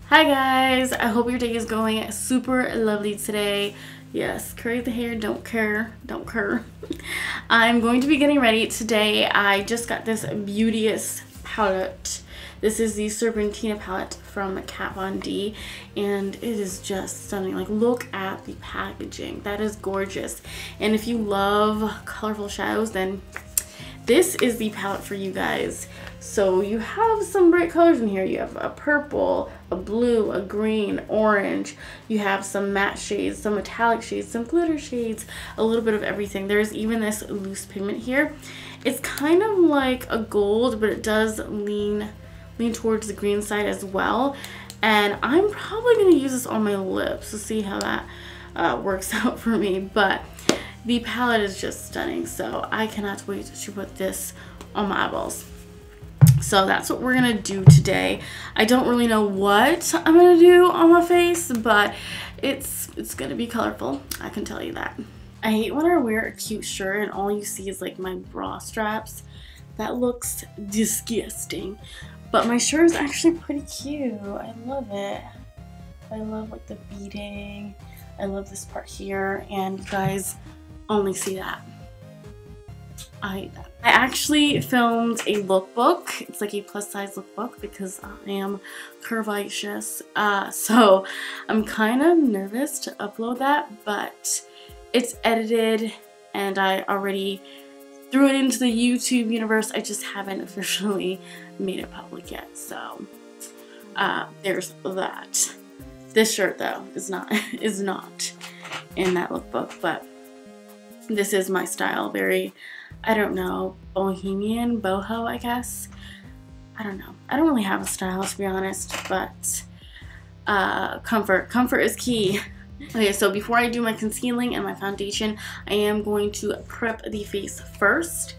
Hi guys, I hope your day is going super lovely today. Yes, curly the hair, don't care. I'm going to be getting ready today. I just got this beauteous palette. This is the Serpentina palette from Kat Von D, and it is just stunning. Like, look at the packaging. That is gorgeous. And if you love colorful shadows, then this is the palette for you guys. So you have some bright colors in here. You have a purple, a blue, a green, orange. You have some matte shades, some metallic shades, some glitter shades, a little bit of everything. There's even this loose pigment here. It's kind of like a gold, but it does lean towards the green side as well. And I'm probably going to use this on my lips to see how that works out for me. But the palette is just stunning, so I cannot wait to put this on my eyeballs. So that's what we're gonna do today. I don't really know what I'm gonna do on my face, but it's gonna be colorful, I can tell you that. I hate when I wear a cute shirt and all you see is like my bra straps. That looks disgusting. But my shirt is actually pretty cute. I love it. I love like the beading. I love this part here, and you guys only see that. I hate that. I actually filmed a lookbook. It's like a plus size lookbook because I am curvaceous. So I'm kind of nervous to upload that, but it's edited and I already threw it into the YouTube universe. I just haven't officially made it public yet. So there's that. This shirt though is not in that lookbook, but this is my style. Very, I don't know, bohemian, boho, I guess. I don't know. I don't really have a style, to be honest, but comfort is key. Okay, so before I do my concealing and my foundation, I am going to prep the face first.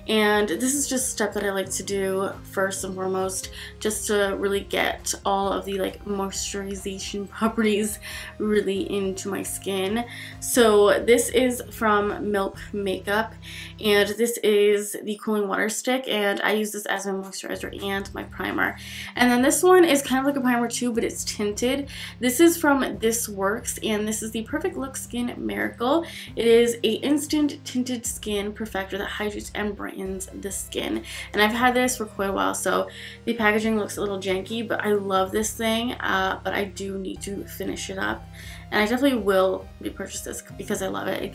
And this is just a step that I like to do first and foremost, just to really get all of the like moisturization properties really into my skin. So this is from Milk Makeup, and this is the cooling water stick, and I use this as my moisturizer and my primer. And then this one is kind of like a primer too, but it's tinted. This is from This Works, and this is the Perfect Look Skin Miracle. It is a instant tinted skin perfector that hydrates and brightens the skin, and I've had this for quite a while, so the packaging looks a little janky, but I love this thing. But I do need to finish it up, and I definitely will repurchase this because I love it. It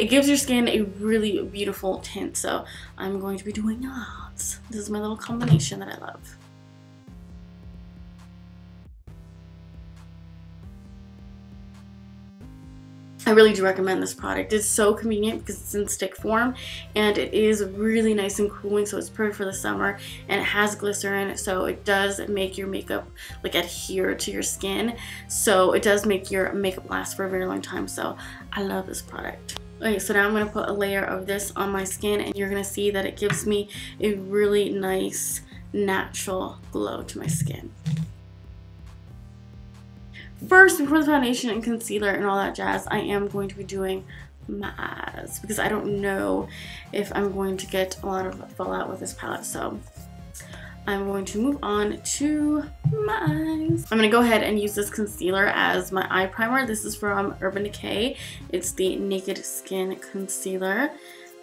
gives your skin a really beautiful tint, so I'm going to be doing that. This is my little combination that I love. I really do recommend this product. It's so convenient because it's in stick form, and it is really nice and cooling, so it's perfect for the summer, and it has glycerin, so it does make your makeup like adhere to your skin, so it does make your makeup last for a very long time. So I love this product. Okay, so now I'm going to put a layer of this on my skin, and you're going to see that it gives me a really nice natural glow to my skin. First, before the foundation and concealer and all that jazz, I am going to be doing my eyes because I don't know if I'm going to get a lot of fallout with this palette, so I'm going to move on to my eyes. I'm going to go ahead and use this concealer as my eye primer. This is from Urban Decay. It's the Naked Skin Concealer,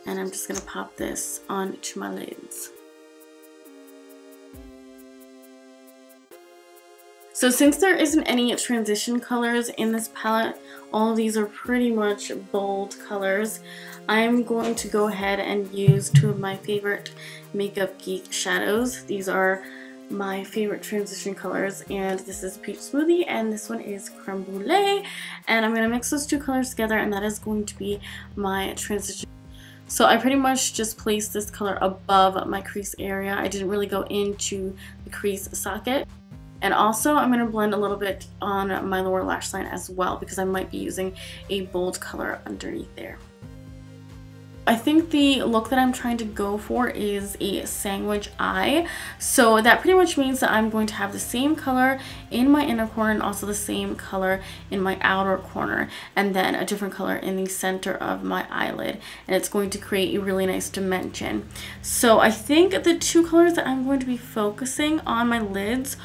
and I'm just going to pop this onto my lids. So since there isn't any transition colors in this palette, all of these are pretty much bold colors, I'm going to go ahead and use two of my favorite Makeup Geek shadows. These are my favorite transition colors, and this is Peach Smoothie and this one is Creme Brûlée, and I'm going to mix those two colors together, and that is going to be my transition. So I pretty much just placed this color above my crease area. I didn't really go into the crease socket. And also I'm going to blend a little bit on my lower lash line as well because I might be using a bold color underneath there. I think the look that I'm trying to go for is a sandwich eye. So that pretty much means that I'm going to have the same color in my inner corner and also the same color in my outer corner, and then a different color in the center of my eyelid. And it's going to create a really nice dimension. So I think the two colors that I'm going to be focusing on my lids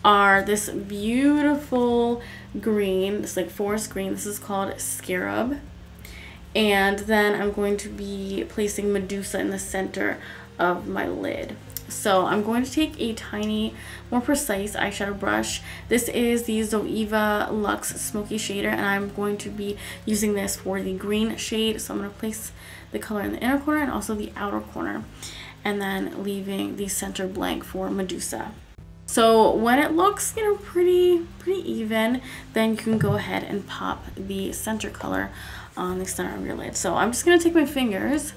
are this beautiful green, this like forest green. This is called Scarab. And then I'm going to be placing Medusa in the center of my lid. So I'm going to take a tiny, more precise eyeshadow brush. This is the Zoeva Luxe Smoky Shader, and I'm going to be using this for the green shade. So I'm going to place the color in the inner corner and also the outer corner, and then leaving the center blank for Medusa. So when it looks, you know, pretty even, then you can go ahead and pop the center color on the center of your lid. So I'm just going to take my fingers.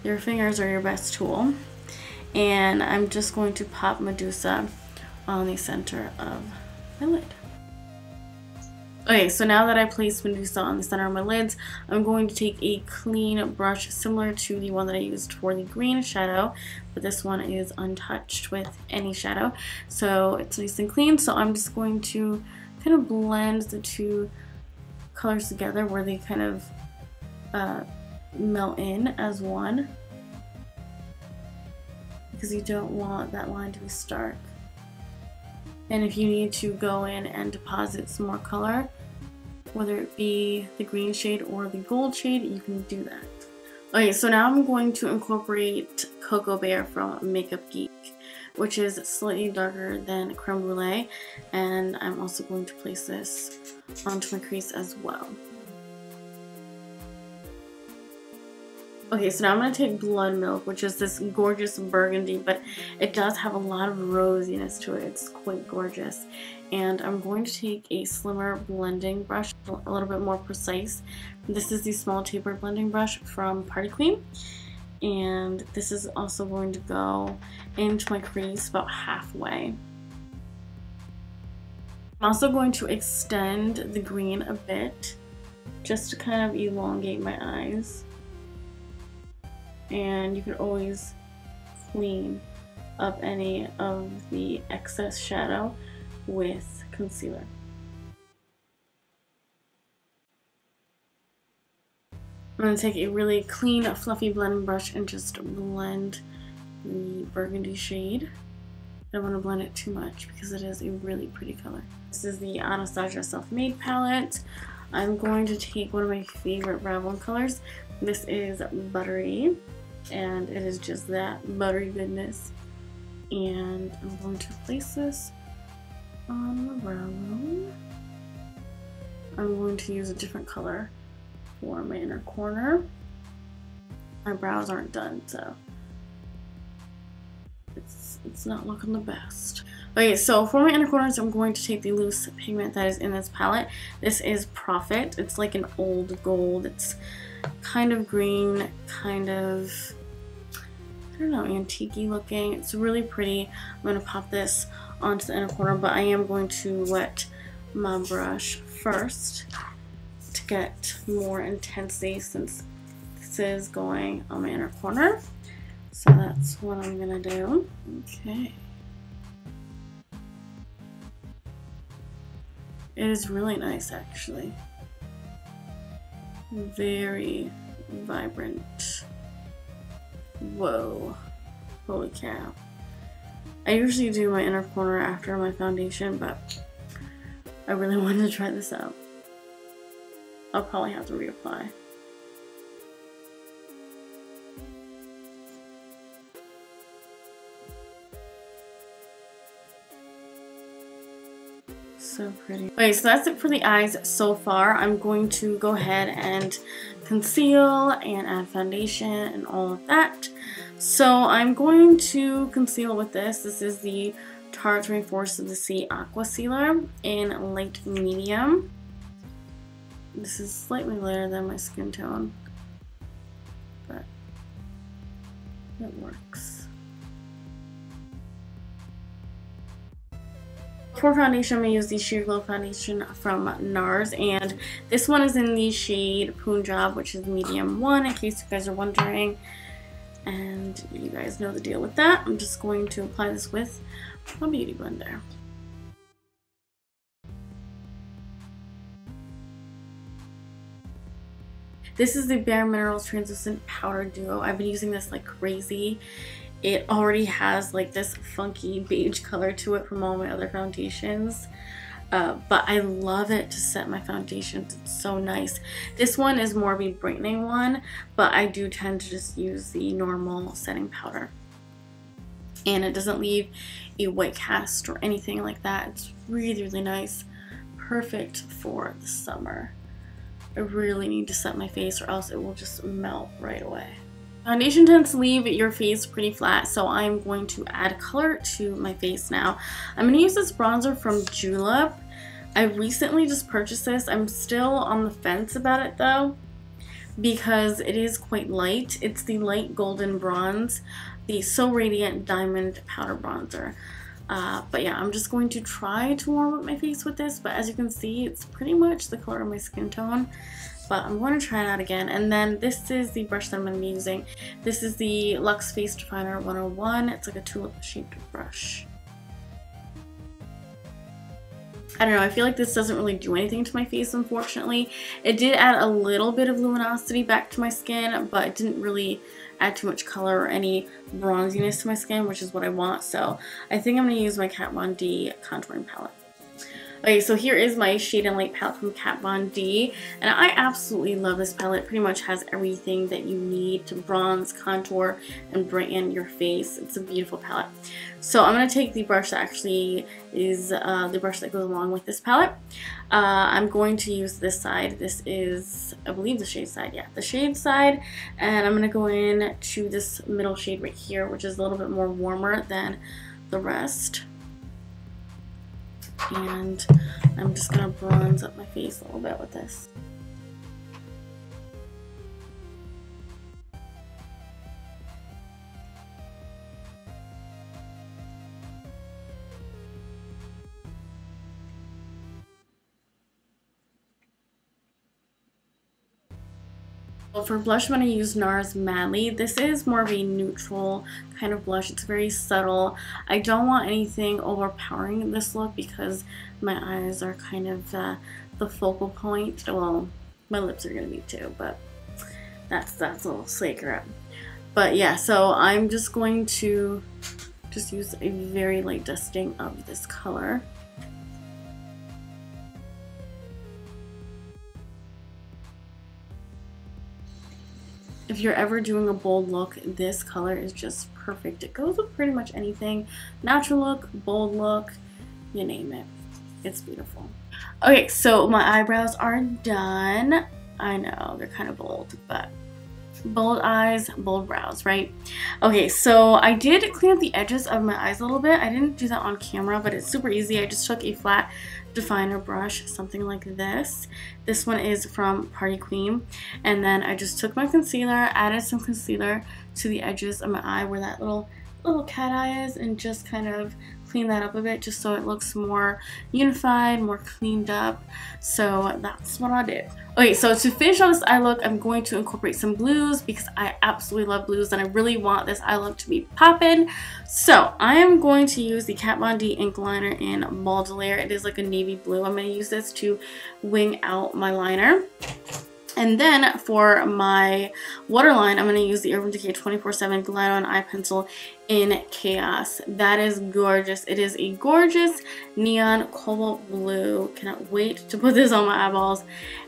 Your fingers are your best tool. And I'm just going to pop Medusa on the center of my lid. Okay, so now that I placed Medusa on the center of my lids, I'm going to take a clean brush similar to the one that I used for the green shadow, but this one is untouched with any shadow, so it's nice and clean. So I'm just going to kind of blend the two colors together where they kind of melt in as one, because you don't want that line to be stark. And if you need to go in and deposit some more color, whether it be the green shade or the gold shade, you can do that. Okay, so now I'm going to incorporate Cocoa Bear from Makeup Geek, which is slightly darker than Creme Brûlée, and I'm also going to place this onto my crease as well. Okay, so now I'm going to take Blood Milk, which is this gorgeous burgundy, but it does have a lot of rosiness to it. It's quite gorgeous. And I'm going to take a slimmer blending brush, a little bit more precise. This is the small tapered blending brush from Party Queen. And this is also going to go into my crease about halfway. I'm also going to extend the green a bit, just to kind of elongate my eyes. And you can always clean up any of the excess shadow with concealer. I'm going to take a really clean, fluffy blending brush and just blend the burgundy shade. I don't want to blend it too much because it is a really pretty color. This is the Anastasia Self Made Palette. I'm going to take one of my favorite brow bone colors. This is Buttery, and it is just that buttery goodness. And I'm going to place this on my brow bone. I'm going to use a different color for my inner corner. My brows aren't done, so it's not looking the best. Okay, so for my inner corners, I'm going to take the loose pigment that is in this palette. This is Profit. It's like an old gold. It's kind of green, kind of, I don't know, antique-y looking. It's really pretty. I'm going to pop this onto the inner corner, but I am going to wet my brush first to get more intensity since this is going on my inner corner. So that's what I'm going to do. Okay. It is really nice, actually. Very vibrant. Whoa. Holy cow. I usually do my inner corner after my foundation, but I really wanted to try this out. I'll probably have to reapply. So pretty. Okay, so that's it for the eyes so far. I'm going to go ahead and conceal and add foundation and all of that. So I'm going to conceal with this. This is the Tarte Rainforest of the Sea Aquacealer in light medium. This is slightly lighter than my skin tone, but it works. For foundation, I'm going to use the Sheer Glow foundation from Nars, and this one is in the shade Punjab, which is medium 1, in case you guys are wondering, and you guys know the deal with that. I'm just going to apply this with a beauty blender. This is the Bare Minerals Translucent Powder Duo. I've been using this like crazy. it already has like this funky beige color to it from all my other foundations. But I love it to set my foundations. It's so nice. This one is more of a brightening one, but I do tend to just use the normal setting powder. And it doesn't leave a white cast or anything like that. It's really, really nice. Perfect for the summer. I really need to set my face or else it will just melt right away. Foundation tends to leave your face pretty flat, so I'm going to add color to my face now. I'm going to use this bronzer from Julep. I recently just purchased this. I'm still on the fence about it though, because it is quite light. It's the light golden bronze, the So Radiant Diamond Powder Bronzer. But yeah, I'm just going to try to warm up my face with this, but as you can see, it's pretty much the color of my skin tone. But I'm going to try it out again. And then this is the brush that I'm going to be using. This is the Luxe Face Definer 101. It's like a tulip shaped brush. I don't know, I feel like this doesn't really do anything to my face, unfortunately. It did add a little bit of luminosity back to my skin, but it didn't really add too much color or any bronziness to my skin, which is what I want. So I think I'm going to use my Kat Von D contouring palette. Okay, so here is my Shade and Light palette from Kat Von D, and I absolutely love this palette. It pretty much has everything that you need to bronze, contour, and brighten your face. It's a beautiful palette. So I'm going to take the brush that actually is the brush that goes along with this palette. I'm going to use this side. This is, I believe, the shade side. Yeah, the shade side. And I'm going to go in to this middle shade right here, which is a little bit more warmer than the rest. And I'm just going to bronze up my face a little bit with this. For blush, I'm going to use Nars Madly. This is more of a neutral kind of blush. It's very subtle. I don't want anything overpowering in this look because my eyes are kind of the focal point. Well, my lips are going to be too, but that's a little Scarab. But yeah, so I'm just going to just use a very light dusting of this color. If you're ever doing a bold look, this color is just perfect. It goes with pretty much anything. Natural look, bold look, you name it. It's beautiful. Okay, so my eyebrows are done. I know, they're kind of bold, but bold eyes, bold brows, right? Okay, so I did clean up the edges of my eyes a little bit. I didn't do that on camera, but it's super easy. I just took a flat definer brush, something like this. This one is from Party Queen. And then I just took my concealer, added some concealer to the edges of my eye where that little cat eye is, and just kind of clean that up a bit just so it looks more unified, more cleaned up. So that's what I did. Okay, so to finish on this eye look, I'm going to incorporate some blues because I absolutely love blues and I really want this eye look to be poppin'. So I am going to use the Kat Von D ink liner in Baudelaire. It is like a navy blue. I'm going to use this to wing out my liner. And then for my waterline, I'm going to use the Urban Decay 24/7 Glide On Eye Pencil in Chaos. That is gorgeous. It is a gorgeous neon cobalt blue. Cannot wait to put this on my eyeballs.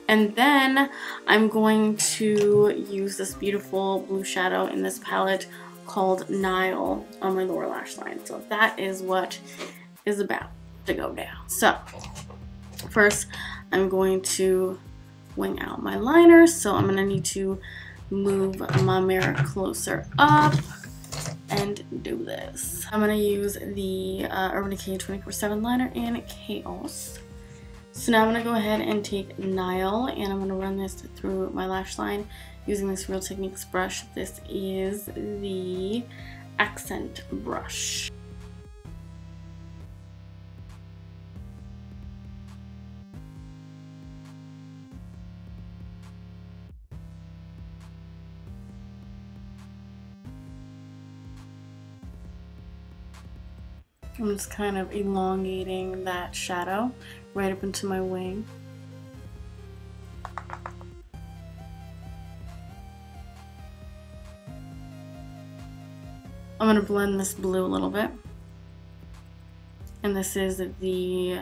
And then I'm going to use this beautiful blue shadow in this palette called Nile on my lower lash line. So that is what is about to go down. So first, I'm going to wing out my liner, so I'm gonna need to move my mirror closer up and do this. I'm gonna use the Urban Decay 24/7 liner in Chaos. So now I'm gonna go ahead and take Nile and I'm gonna run this through my lash line using this Real Techniques brush. This is the accent brush. I'm just kind of elongating that shadow right up into my wing. I'm gonna blend this blue a little bit. And this is the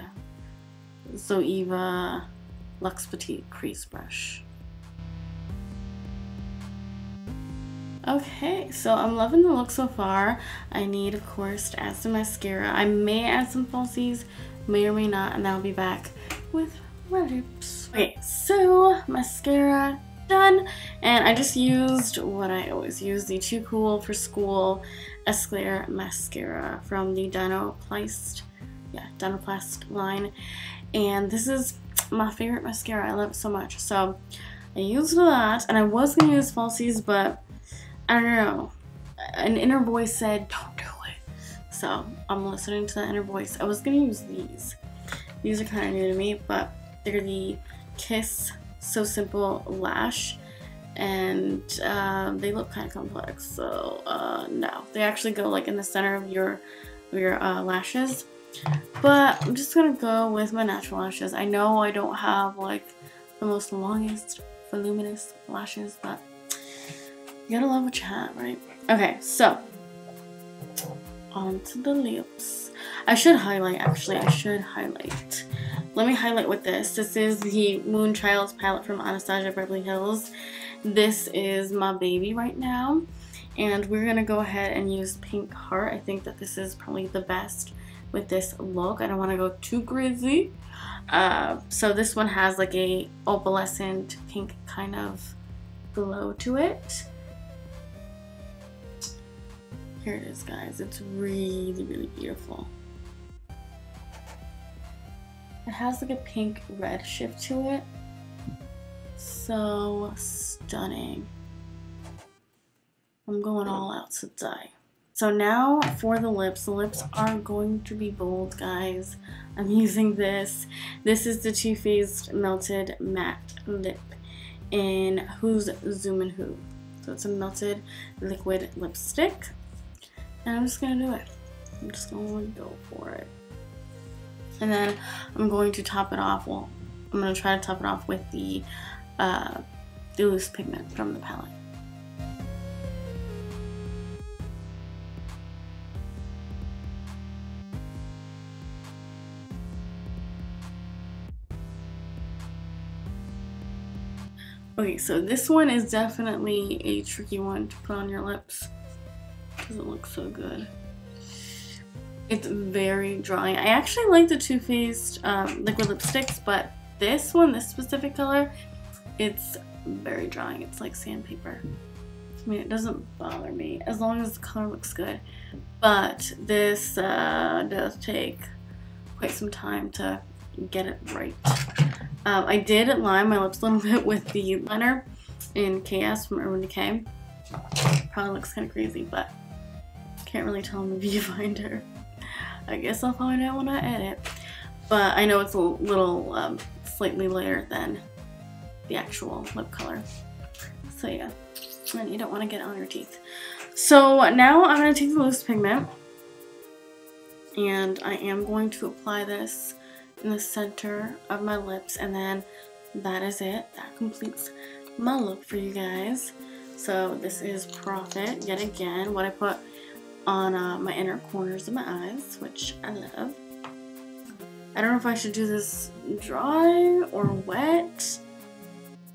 Zoeva Luxe Petite Crease Brush. Okay, so I'm loving the look so far. I need, of course, to add some mascara. I may add some falsies, may or may not, and then I'll be back with my lips. Okay, so mascara done, and I just used what I always use, the Too Cool for School Esclair mascara from the Dinoplast line, and this is my favorite mascara. I love it so much. So I used that, and I was gonna use falsies, but I don't know, an inner voice said don't do it, so I'm listening to the inner voice. I was gonna use these are kind of new to me, but they're the Kiss So Simple Lash, and they look kind of complex, so no, they actually go like in the center of your lashes, but I'm just gonna go with my natural lashes. I know I don't have like the most longest voluminous lashes, but you gotta love what you have, right? Okay, so onto the lips. I should highlight, actually. I should highlight. Let me highlight with this. This is the Moonchild's palette from Anastasia Beverly Hills. This is my baby right now, and we're gonna go ahead and use Pink Heart. I think that this is probably the best with this look. I don't want to go too crazy. So this one has like a opalescent pink kind of glow to it. Here it is, guys. It's really, really beautiful. It has like a pink red shift to it. So stunning. I'm going all out today. So now for the lips. The lips are going to be bold, guys. I'm using this. This is the Too Faced Melted Matte Lip in Who's Zoomin' Who. So it's a melted liquid lipstick. And I'm just gonna do it. I'm just gonna go for it. And then I'm going to top it off. Well, I'm gonna try to top it off with the loose pigment from the palette. Okay, so this one is definitely a tricky one to put on your lips. Doesn't look so good. It's very drying. I actually like the Too Faced liquid lipsticks, but this one, this specific color, it's very drying. It's like sandpaper. I mean, it doesn't bother me as long as the color looks good. But this does take quite some time to get it right. I did line my lips a little bit with the liner in KS from Urban Decay. Probably looks kind of crazy, but can't really tell in the viewfinder. I guess I'll find out when I edit. But I know it's a little slightly lighter than the actual lip color. So yeah, and you don't want to get it on your teeth. So now I'm going to take the loose pigment, and I am going to apply this in the center of my lips, and then that is it. That completes my look for you guys. So this is Profit, yet again, what I put on my inner corners of my eyes, which I love. I don't know if I should do this dry or wet.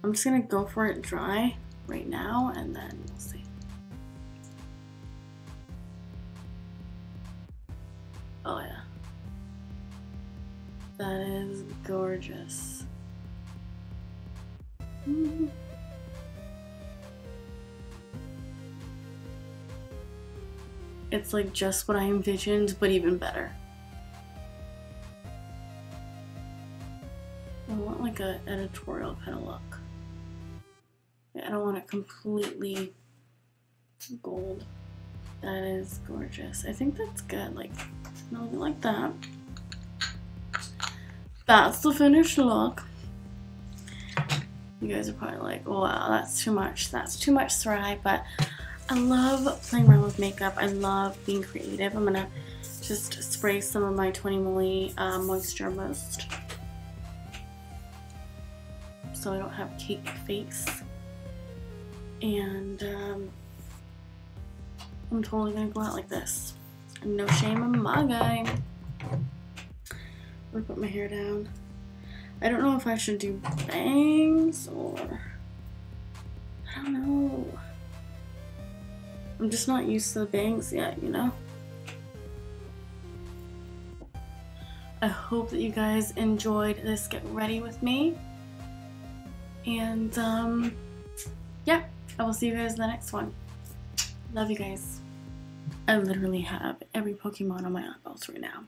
I'm just gonna go for it dry right now, and then we'll see. Oh yeah. That is gorgeous. It's like just what I envisioned, but even better. I want like an editorial kind of look. I don't want it completely gold. That is gorgeous. I think that's good. Like, like that. That's the finished look. You guys are probably like, oh, wow, that's too much. That's too much, Sarai. But I love playing around with makeup. I love being creative. I'm gonna just spray some of my 20 ml Moisture Mist, so I don't have cake face. And I'm totally gonna go out like this. No shame in my game. I'm gonna put my hair down. I don't know if I should do bangs or... I don't know. I'm just not used to the bangs yet, you know? I hope that you guys enjoyed this get ready with me. And, yeah, I will see you guys in the next one. Love you guys. I literally have every Pokemon on my eyeballs right now.